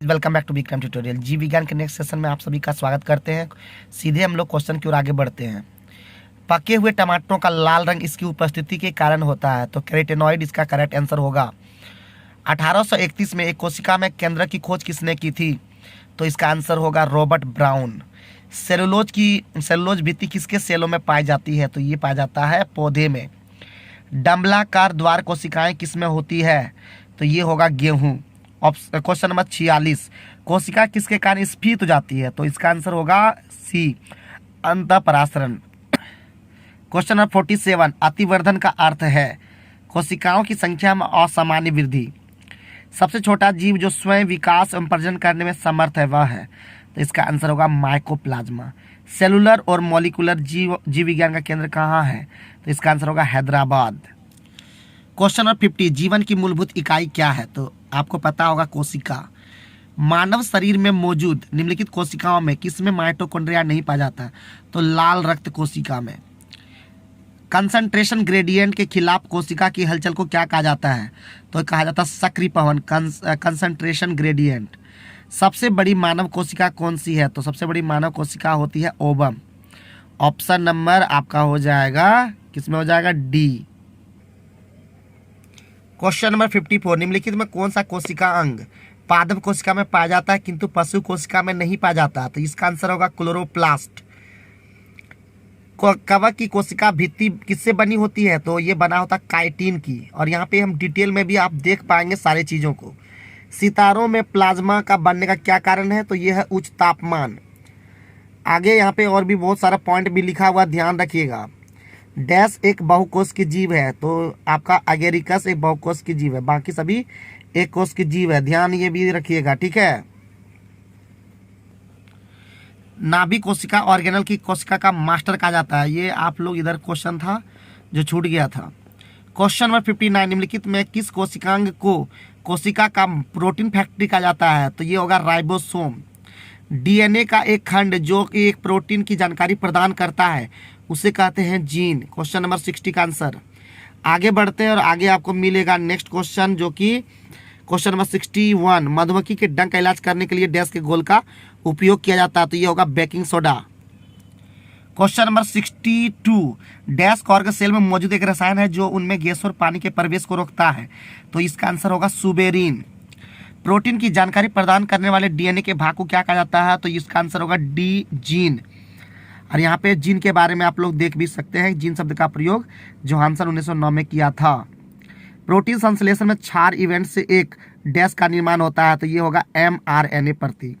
Welcome back to Vikram tutorial. जीव विज्ञान के नेक्स्ट सेशन में आप सभी का स्वागत करते हैं। सीधे हम लोग क्वेश्चन की ओर आगे बढ़ते हैं। पके हुए टमाटरों का लाल रंग इसकी उपस्थिति के कारण होता है, तो कैरोटेनॉइड इसका करेक्ट आंसर होगा। 1831 में एक कोशिका में केंद्र की खोज किसने की थी? तो इसका आंसर होगा रॉबर्ट ब्राउन। सेलुलोज भित्ति किसके सेलों में पाई जाती है? तो ये पाया जाता है पौधे में। डंबलाकार द्वार कोशिकाएं किसमें होती है? तो ये होगा गेहूं। क्वेश्चन नंबर 46, कोशिका किसके कारण स्फीत हो जाती है? तो इसका आंसर होगा सी, अंतःपरासरण। क्वेश्चन नंबर 47, अतिवर्धन का अर्थ है कोशिकाओं की संख्या में असामान्य वृद्धि। सबसे छोटा जीव जो स्वयं विकास एवं प्रजनन करने में समर्थ है वह है? तो इसका आंसर होगा माइकोप्लाज्मा। सेलुलर और मॉलिक्यूलर जीव विज्ञान का केंद्र कहाँ है? तो इसका आंसर होगा हैदराबाद। क्वेश्चन नंबर 50, जीवन की मूलभूत इकाई क्या है? तो आपको पता होगा कोशिका। मानव शरीर में मौजूद निम्नलिखित कोशिकाओं में किसमें माइटोकॉन्ड्रिया नहीं पाया जाता? तो लाल रक्त कोशिका में। कंसंट्रेशन ग्रेडियंट के खिलाफ कोशिका की हलचल को क्या कहा जाता है? तो कहा जाता है सक्रियपवन, कंसंट्रेशन ग्रेडियंट। सबसे बड़ी मानव कोशिका कौन सी है? तो सबसे बड़ी मानव कोशिका होती है ओवम। ऑप्शन नंबर आपका हो जाएगा, किसमें हो जाएगा? डी। क्वेश्चन नंबर 54, निम्नलिखित में कौन सा कोशिका अंग पादप कोशिका में पाया जाता है किंतु पशु कोशिका में नहीं पाया जाता? तो इसका आंसर होगा क्लोरोप्लास्ट। कवक की कोशिका भित्ति किससे बनी होती है? तो ये बना होता है काइटिन की। और यहाँ पे हम डिटेल में भी आप देख पाएंगे सारी चीज़ों को। सितारों में प्लाज्मा का बनने का क्या कारण है? तो ये है उच्च तापमान। आगे यहाँ पे और भी बहुत सारा पॉइंट भी लिखा हुआ, ध्यान रखिएगा। डैश एक बहुकोश की जीव है, तो आपका अगेरिकस एक बहुकोश की जीव है, बाकी सभी एक कोश की जीव है, ध्यान ये भी रखिएगा, ठीक है। नाभि कोशिका ऑर्गेनल की कोशिका का मास्टर कहा जाता है। ये आप लोग इधर क्वेश्चन था जो छूट गया था। क्वेश्चन नंबर 59, निम्नलिखित में किस कोशिकांग को कोशिका का प्रोटीन फैक्ट्री कहा जाता है? तो ये होगा राइबोसोम। डीएनए का एक खंड जो कि एक प्रोटीन की जानकारी प्रदान करता है उसे कहते हैं जीन। क्वेश्चन नंबर 60 का आंसर। आगे बढ़ते हैं और आगे आपको मिलेगा नेक्स्ट क्वेश्चन, जो कि क्वेश्चन नंबर 61, मधुमक्खी के डंक का इलाज करने के लिए डैश के घोल का उपयोग किया जाता है? तो ये होगा baking soda. Question number 62, dash cargo cell में मौजूद एक रसायन है जो उनमें गैस और पानी के प्रवेश को रोकता है? तो इसका आंसर होगा सुबेरिन। प्रोटीन की जानकारी प्रदान करने वाले डीएनए के भाग को क्या कहा जाता है? तो इसका आंसर होगा डी, जीन। और यहाँ पे जीन के बारे में आप लोग देख भी सकते हैं, जीन शब्द का प्रयोग जोहानसन 1909 में किया था। प्रोटीन संश्लेषण में क्षार इवेंट से एक डैश का निर्माण होता है? तो ये होगा mRNA प्रति।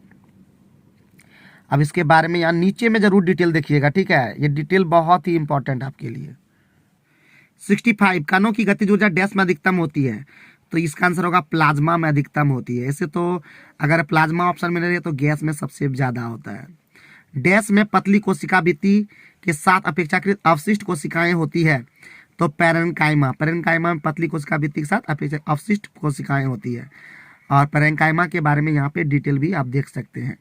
अब इसके बारे में यहाँ नीचे में जरूर डिटेल देखिएगा, ठीक है, ये डिटेल बहुत ही इंपॉर्टेंट आपके लिए। 65, कणों की गतिज ऊर्जा डैश में अधिकतम होती है? तो इसका आंसर होगा प्लाज्मा में अधिकतम होती है। ऐसे तो अगर प्लाज्मा ऑप्शन में रहे तो गैस में सबसे ज्यादा होता है। डैश में पतली कोशिका भित्ति के साथ अपेक्षाकृत अवशिष्ट कोशिकाएं होती है? तो पैरेन्काइमा में पतली कोशिका भित्ति के साथ अवशिष्ट कोशिकाएं होती है। और पैरेन्काइमा के बारे में यहाँ पे डिटेल भी आप देख सकते हैं।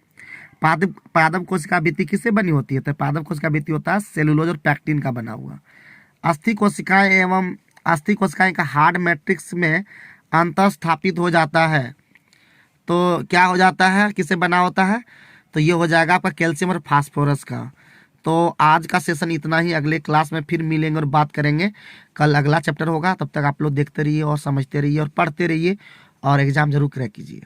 पादप कोशिका भित्ति किससे बनी होती है? तो पादप कोशिका भित्ति होता है सेलुलोज और पैक्टिन का बना हुआ। अस्थि कोशिकाएं का हार्ड मैट्रिक्स में अंतर स्थापित हो जाता है तो क्या हो जाता है, किससे बना होता है? तो ये हो जाएगा आपका कैल्शियम और फास्फोरस का। तो आज का सेशन इतना ही, अगले क्लास में फिर मिलेंगे और बात करेंगे। कल अगला चैप्टर होगा, तब तक आप लोग देखते रहिए और समझते रहिए और पढ़ते रहिए और एग्जाम जरूर क्रैक कीजिए।